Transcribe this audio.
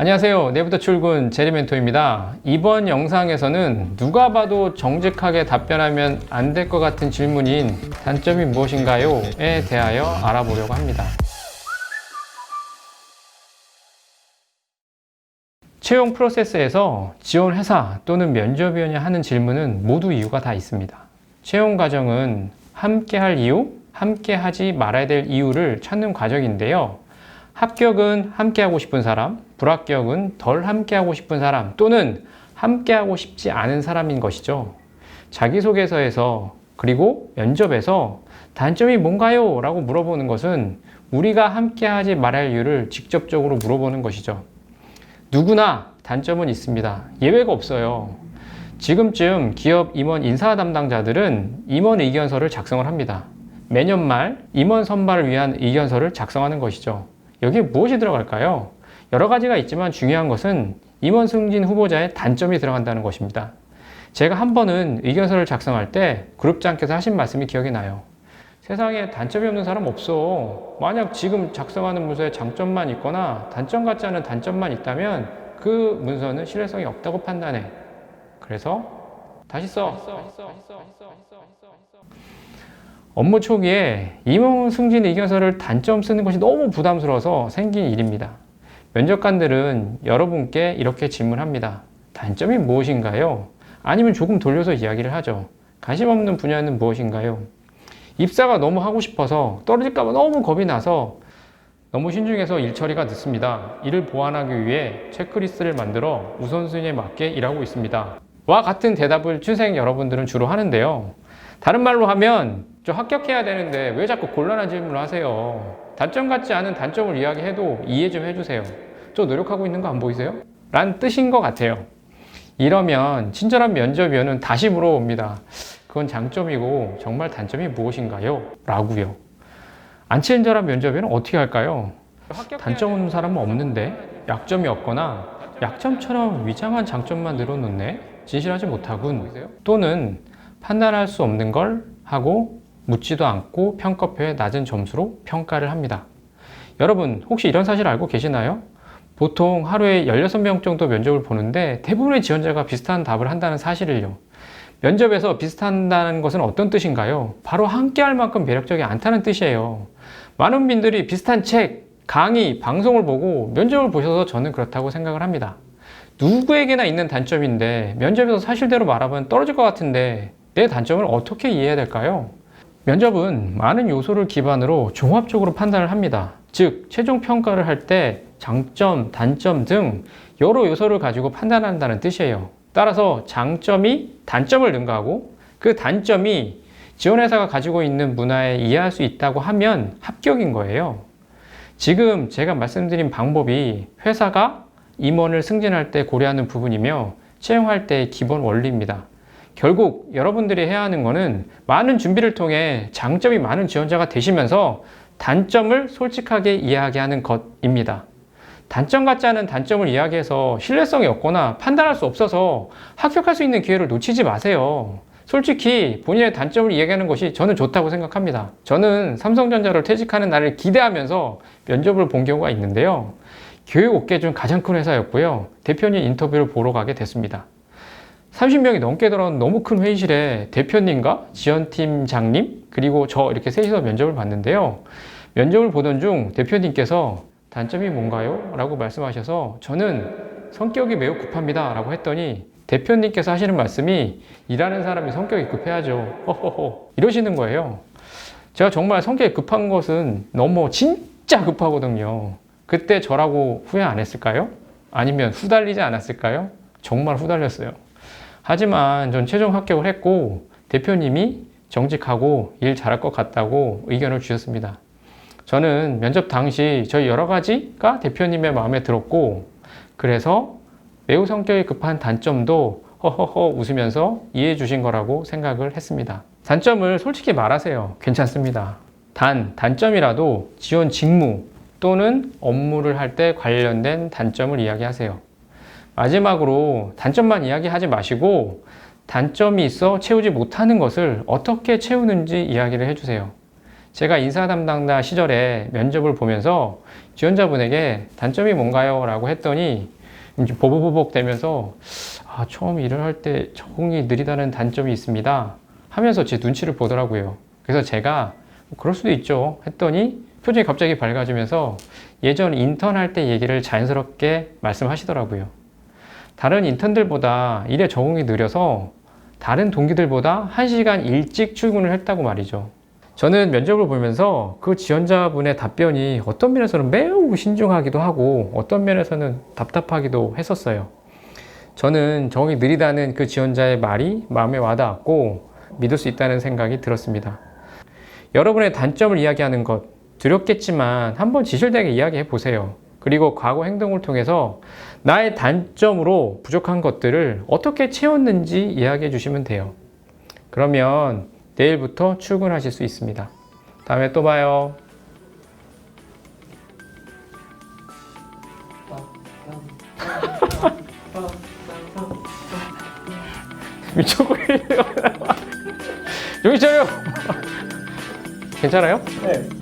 안녕하세요. 내일부터 출근 제리멘토입니다. 이번 영상에서는 누가 봐도 정직하게 답변하면 안 될 것 같은 질문인 단점이 무엇인가요? 에 대하여 알아보려고 합니다. 채용 프로세스에서 지원 회사 또는 면접위원이 하는 질문은 모두 이유가 다 있습니다. 채용 과정은 함께 할 이유, 함께 하지 말아야 될 이유를 찾는 과정인데요. 합격은 함께 하고 싶은 사람, 불합격은 덜 함께 하고 싶은 사람 또는 함께 하고 싶지 않은 사람인 것이죠. 자기소개서에서 그리고 면접에서 단점이 뭔가요? 라고 물어보는 것은 우리가 함께 하지 말아야 할 이유를 직접적으로 물어보는 것이죠. 누구나 단점은 있습니다. 예외가 없어요. 지금쯤 기업 임원 인사 담당자들은 임원 의견서를 작성을 합니다. 매년 말 임원 선발을 위한 의견서를 작성하는 것이죠. 여기에 무엇이 들어갈까요? 여러 가지가 있지만 중요한 것은 임원 승진 후보자의 단점이 들어간다는 것입니다. 제가 한 번은 의견서를 작성할 때 그룹장께서 하신 말씀이 기억이 나요. 세상에 단점이 없는 사람 없어. 만약 지금 작성하는 문서에 장점만 있거나 단점 같지 않은 단점만 있다면 그 문서는 신뢰성이 없다고 판단해. 그래서 다시 써. 업무 초기에 임원 승진 의견서를 단점 쓰는 것이 너무 부담스러워서 생긴 일입니다. 면접관들은 여러분께 이렇게 질문합니다. 단점이 무엇인가요? 아니면 조금 돌려서 이야기를 하죠. 관심 없는 분야는 무엇인가요? 입사가 너무 하고 싶어서 떨어질까봐 너무 겁이 나서 너무 신중해서 일 처리가 늦습니다. 이를 보완하기 위해 체크리스트를 만들어 우선순위에 맞게 일하고 있습니다. 와 같은 대답을 취준생 여러분들은 주로 하는데요. 다른 말로 하면 저 합격해야 되는데 왜 자꾸 곤란한 질문을 하세요? 단점 같지 않은 단점을 이야기해도 이해 좀 해주세요. 저 노력하고 있는 거 안 보이세요? 란 뜻인 것 같아요. 이러면 친절한 면접위원은 다시 물어봅니다. 그건 장점이고 정말 단점이 무엇인가요? 라고요. 안 친절한 면접위원은 어떻게 할까요? 단점 없는 사람은 없는데 약점이 없거나 약점처럼 위장한 장점만 늘어놓네? 진실하지 못하군. 또는 판단할 수 없는 걸 하고 묻지도 않고 평가표에 낮은 점수로 평가를 합니다. 여러분 혹시 이런 사실 알고 계시나요? 보통 하루에 16명 정도 면접을 보는데 대부분의 지원자가 비슷한 답을 한다는 사실을요. 면접에서 비슷한다는 것은 어떤 뜻인가요? 바로 함께 할 만큼 매력적이 않다는 뜻이에요. 많은 분들이 비슷한 책, 강의, 방송을 보고 면접을 보셔서 저는 그렇다고 생각을 합니다. 누구에게나 있는 단점인데 면접에서 사실대로 말하면 떨어질 것 같은데 내 단점을 어떻게 이해해야 될까요? 면접은 많은 요소를 기반으로 종합적으로 판단을 합니다. 즉, 최종 평가를 할 때 장점, 단점 등 여러 요소를 가지고 판단한다는 뜻이에요. 따라서 장점이 단점을 능가하고 그 단점이 지원회사가 가지고 있는 문화에 이해할 수 있다고 하면 합격인 거예요. 지금 제가 말씀드린 방법이 회사가 임원을 승진할 때 고려하는 부분이며 채용할 때의 기본 원리입니다. 결국 여러분들이 해야 하는 것은 많은 준비를 통해 장점이 많은 지원자가 되시면서 단점을 솔직하게 이야기하게 하는 것입니다. 단점 같지 않은 단점을 이야기해서 신뢰성이 없거나 판단할 수 없어서 합격할 수 있는 기회를 놓치지 마세요. 솔직히 본인의 단점을 이야기하는 것이 저는 좋다고 생각합니다. 저는 삼성전자를 퇴직하는 날을 기대하면서 면접을 본 경우가 있는데요. 교육업계 중 가장 큰 회사였고요. 대표님 인터뷰를 보러 가게 됐습니다. 30명이 넘게 들어온 너무 큰 회의실에 대표님과 지원팀장님 그리고 저 이렇게 셋이서 면접을 봤는데요. 면접을 보던 중 대표님께서 단점이 뭔가요? 라고 말씀하셔서 저는 성격이 매우 급합니다 라고 했더니 대표님께서 하시는 말씀이 일하는 사람이 성격이 급해야죠. 허허허 이러시는 거예요. 제가 정말 성격이 급한 것은 너무 진짜 급하거든요. 그때 저라고 후회 안 했을까요? 아니면 후달리지 않았을까요? 정말 후달렸어요. 하지만 전 최종 합격을 했고 대표님이 정직하고 일 잘할 것 같다고 의견을 주셨습니다. 저는 면접 당시 저희 여러 가지가 대표님의 마음에 들었고 그래서 매우 성격이 급한 단점도 허허허 웃으면서 이해해 주신 거라고 생각을 했습니다. 단점을 솔직히 말하세요. 괜찮습니다. 단점이라도 지원 직무 또는 업무를 할 때 관련된 단점을 이야기하세요. 마지막으로 단점만 이야기하지 마시고 단점이 있어 채우지 못하는 것을 어떻게 채우는지 이야기를 해주세요. 제가 인사 담당자 시절에 면접을 보면서 지원자분에게 단점이 뭔가요? 라고 했더니 보보보복 대면서 처음 일을 할 때 적응이 느리다는 단점이 있습니다 하면서 제 눈치를 보더라고요. 그래서 제가 그럴 수도 있죠 했더니 표정이 갑자기 밝아지면서 예전 인턴 할 때 얘기를 자연스럽게 말씀하시더라고요. 다른 인턴들보다 일에 적응이 느려서 다른 동기들보다 1시간 일찍 출근을 했다고 말이죠. 저는 면접을 보면서 그 지원자분의 답변이 어떤 면에서는 매우 신중하기도 하고 어떤 면에서는 답답하기도 했었어요. 저는 적응이 느리다는 그 지원자의 말이 마음에 와닿았고 믿을 수 있다는 생각이 들었습니다. 여러분의 단점을 이야기하는 것 두렵겠지만 한번 진실되게 이야기해 보세요. 그리고 과거 행동을 통해서 나의 단점으로 부족한 것들을 어떻게 채웠는지 이야기해 주시면 돼요. 그러면 내일부터 출근하실 수 있습니다. 다음에 또 봐요. 미쳤고요. 여기 있잖아요. 괜찮아요? 네.